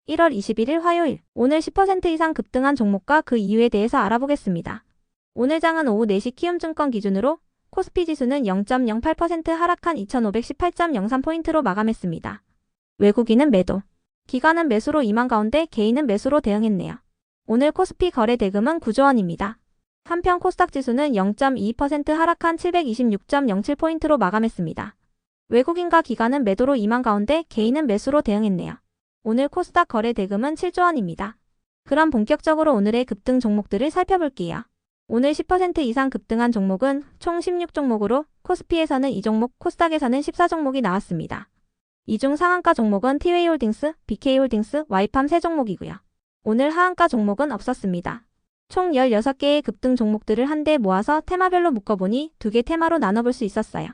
1월 21일 화요일, 오늘 10% 이상 급등한 종목과 그 이유에 대해서 알아보겠습니다. 오늘 장은 오후 4시 키움증권 기준으로 코스피 지수는 0.08% 하락한 2518.03포인트로 마감했습니다. 외국인은 매도, 기관은 매수로 임한 가운데 개인은 매수로 대응했네요. 오늘 코스피 거래 대금은 9조 원입니다. 한편 코스닥 지수는 0.22% 하락한 726.07포인트로 마감했습니다. 외국인과 기관은 매도로 임한 가운데 개인은 매수로 대응했네요. 오늘 코스닥 거래 대금은 7조 원입니다. 그럼 본격적으로 오늘의 급등 종목들을 살펴볼게요. 오늘 10% 이상 급등한 종목은 총 16종목으로 코스피에서는 2종목, 코스닥에서는 14종목이 나왔습니다. 이 중 상한가 종목은 티웨이홀딩스, BK홀딩스, 와이팜 3종목이고요. 오늘 하한가 종목은 없었습니다. 총 16개의 급등 종목들을 한데 모아서 테마별로 묶어보니 2개 테마로 나눠볼 수 있었어요.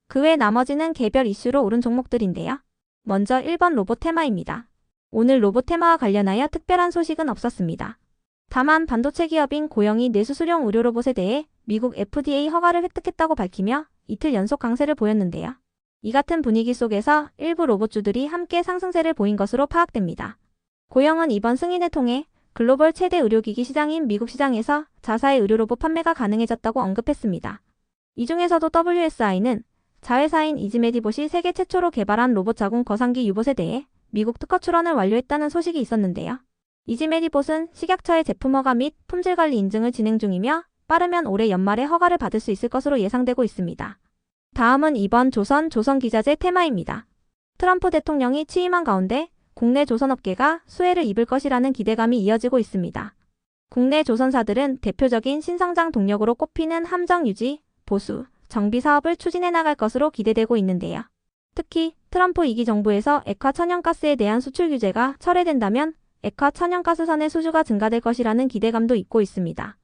그 외 나머지는 개별 이슈로 오른 종목들인데요. 먼저 1번 로봇 테마입니다. 오늘 로봇 테마와 관련하여 특별한 소식은 없었습니다. 다만 반도체 기업인 고영이 뇌수술용 의료 로봇에 대해 미국 FDA 허가를 획득했다고 밝히며 이틀 연속 강세를 보였는데요. 이 같은 분위기 속에서 일부 로봇주들이 함께 상승세를 보인 것으로 파악됩니다. 고영은 이번 승인을 통해 글로벌 최대 의료기기 시장인 미국 시장에서 자사의 의료 로봇 판매가 가능해졌다고 언급했습니다. 이 중에서도 WSI는 자회사인 이지메디봇이 세계 최초로 개발한 로봇 자궁 거상기 유봇에 대해 미국 특허 출원을 완료했다는 소식이 있었는데요. 이지메디봇은 식약처의 제품 허가 및 품질관리 인증을 진행 중이며 빠르면 올해 연말에 허가를 받을 수 있을 것으로 예상되고 있습니다. 다음은 이번 조선기자재 테마입니다. 트럼프 대통령이 취임한 가운데 국내 조선업계가 수혜를 입을 것이라는 기대감이 이어지고 있습니다. 국내 조선사들은 대표적인 신성장 동력으로 꼽히는 함정 유지, 보수, 정비 사업을 추진해 나갈 것으로 기대되고 있는데요. 특히 트럼프 2기 정부에서 액화 천연가스에 대한 수출 규제가 철회된다면 액화 천연가스선의 수주가 증가될 것이라는 기대감도 있고 있습니다.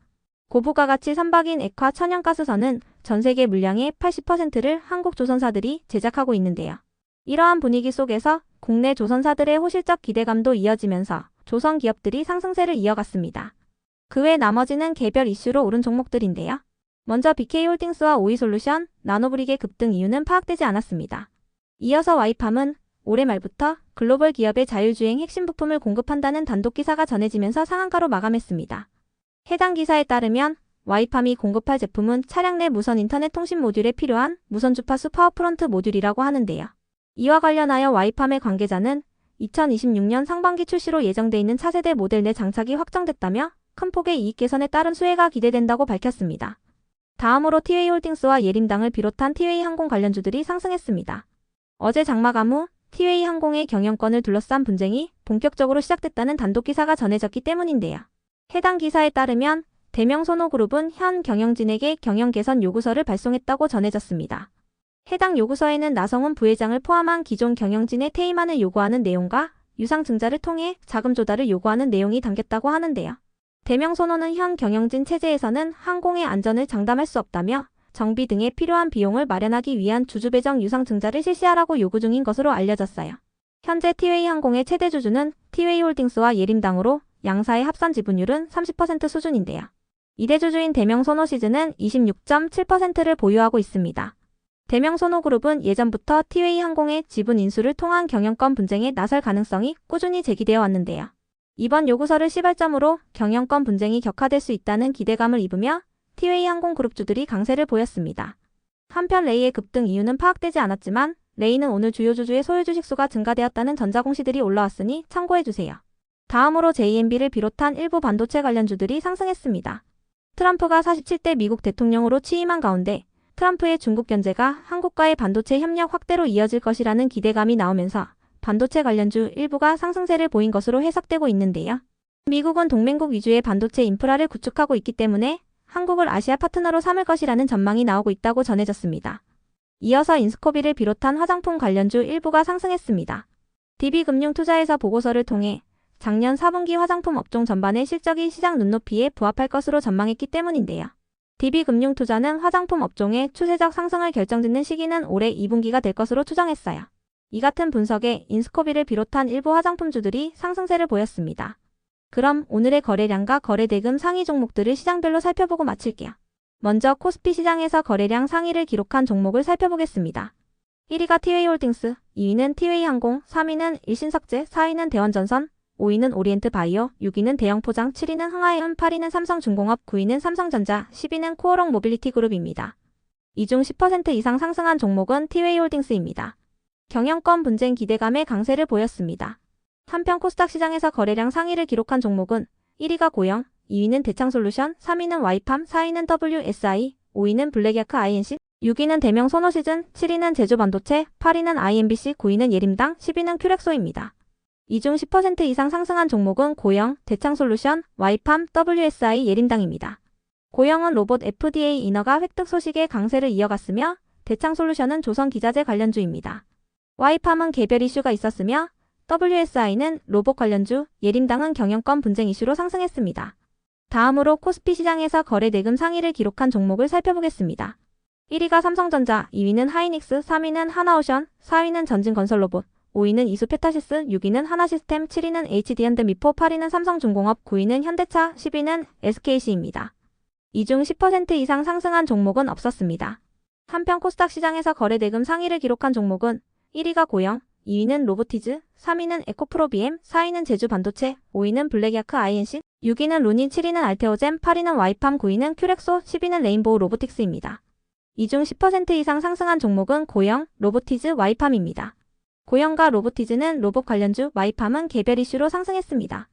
고부가 가치 선박인 액화 천연가스선은 전 세계 물량의 80%를 한국 조선사들이 제작하고 있는데요. 이러한 분위기 속에서 국내 조선사들의 호실적 기대감도 이어지면서 조선 기업들이 상승세를 이어갔습니다. 그 외 나머지는 개별 이슈로 오른 종목들인데요. 먼저 BK홀딩스와 오이솔루션, 나노브릭의 급등 이유는 파악되지 않았습니다. 이어서 와이팜은 올해 말부터 글로벌 기업의 자율주행 핵심 부품을 공급한다는 단독 기사가 전해지면서 상한가로 마감했습니다. 해당 기사에 따르면 와이팜이 공급할 제품은 차량 내 무선 인터넷 통신 모듈에 필요한 무선 주파수 파워프론트 모듈이라고 하는데요. 이와 관련하여 와이팜의 관계자는 2026년 상반기 출시로 예정돼 있는 차세대 모델 내 장착이 확정됐다며 큰 폭의 이익 개선에 따른 수혜가 기대된다고 밝혔습니다. 다음으로 티웨이홀딩스와 예림당을 비롯한 티웨이항공 관련주들이 상승했습니다. 어제 장마감 후 티웨이항공의 경영권을 둘러싼 분쟁이 본격적으로 시작됐다는 단독 기사가 전해졌기 때문인데요. 해당 기사에 따르면 대명소노그룹은 현 경영진에게 경영 개선 요구서를 발송했다고 전해졌습니다. 해당 요구서에는 나성훈 부회장을 포함한 기존 경영진의 퇴임안을 요구하는 내용과 유상증자를 통해 자금 조달을 요구하는 내용이 담겼다고 하는데요. 대명소노는 현 경영진 체제에서는 항공의 안전을 장담할 수 없다며 정비 등에 필요한 비용을 마련하기 위한 주주배정 유상증자를 실시하라고 요구 중인 것으로 알려졌어요. 현재 티웨이항공의 최대 주주는 티웨이홀딩스와 예림당으로 양사의 합산 지분율은 30% 수준인데요. 2대 주주인 대명소노시즈는 26.7%를 보유하고 있습니다. 대명소노그룹은 예전부터 티웨이항공의 지분 인수를 통한 경영권 분쟁에 나설 가능성이 꾸준히 제기되어 왔는데요. 이번 요구서를 시발점으로 경영권 분쟁이 격화될 수 있다는 기대감을 입으며 티웨이항공 그룹주들이 강세를 보였습니다. 한편 레이의 급등 이유는 파악되지 않았지만 레이는 오늘 주요 주주의 소유 주식수가 증가되었다는 전자공시들이 올라왔으니 참고해주세요. 다음으로 JMB를 비롯한 일부 반도체 관련주들이 상승했습니다. 트럼프가 47대 미국 대통령으로 취임한 가운데 트럼프의 중국 견제가 한국과의 반도체 협력 확대로 이어질 것이라는 기대감이 나오면서 반도체 관련주 일부가 상승세를 보인 것으로 해석되고 있는데요. 미국은 동맹국 위주의 반도체 인프라를 구축하고 있기 때문에 한국을 아시아 파트너로 삼을 것이라는 전망이 나오고 있다고 전해졌습니다. 이어서 인스코비를 비롯한 화장품 관련주 일부가 상승했습니다. DB금융투자에서 보고서를 통해 작년 4분기 화장품 업종 전반의 실적이 시장 눈높이에 부합할 것으로 전망했기 때문인데요. DB금융투자는 화장품 업종의 추세적 상승을 결정짓는 시기는 올해 2분기가 될 것으로 추정했어요. 이 같은 분석에 인스코비를 비롯한 일부 화장품주들이 상승세를 보였습니다. 그럼 오늘의 거래량과 거래대금 상위 종목들을 시장별로 살펴보고 마칠게요. 먼저 코스피 시장에서 거래량 상위를 기록한 종목을 살펴보겠습니다. 1위가 티웨이홀딩스, 2위는 티웨이항공, 3위는 일신석재, 4위는 대원전선, 5위는 오리엔트 바이오, 6위는 대형포장, 7위는 흥하이온, 8위는 삼성중공업, 9위는 삼성전자, 10위는 코어롱 모빌리티 그룹입니다. 이 중 10% 이상 상승한 종목은 티웨이홀딩스입니다. 경영권 분쟁 기대감에 강세를 보였습니다. 한편 코스닥 시장에서 거래량 상위를 기록한 종목은 1위가 고영, 2위는 대창솔루션, 3위는 와이팜, 4위는 WSI, 5위는 블랙야크 INC, 6위는 대명 소노시즌, 7위는 제주반도체, 8위는 IMBC, 9위는 예림당, 10위는 큐렉소입니다. 이 중 10% 이상 상승한 종목은 고영, 대창솔루션, 와이팜, WSI, 예림당입니다. 고영은 로봇 FDA 인허가 획득 소식에 강세를 이어갔으며 대창솔루션은 조선기자재 관련주입니다. 와이팜은 개별 이슈가 있었으며 WSI는 로봇 관련주, 예림당은 경영권 분쟁 이슈로 상승했습니다. 다음으로 코스피 시장에서 거래 대금 상위를 기록한 종목을 살펴보겠습니다. 1위가 삼성전자, 2위는 하이닉스, 3위는 하나오션, 4위는 전진건설로봇, 5위는 이수페타시스, 6위는 하나시스템, 7위는 HD현대미포, 8위는 삼성중공업, 9위는 현대차, 10위는 SKC입니다. 이 중 10% 이상 상승한 종목은 없었습니다. 한편 코스닥 시장에서 거래 대금 상위를 기록한 종목은 1위가 고영, 2위는 로보티즈, 3위는 에코프로비엠, 4위는 제주반도체, 5위는 블랙야크 INC, 6위는 루니, 7위는 알테오젠, 8위는 와이팜, 9위는 큐렉소, 10위는 레인보우 로보틱스입니다. 이 중 10% 이상 상승한 종목은 고영, 로보티즈, 와이팜입니다. 고영과 로보티즈는 로봇 관련주, 와이팜은 개별 이슈로 상승했습니다.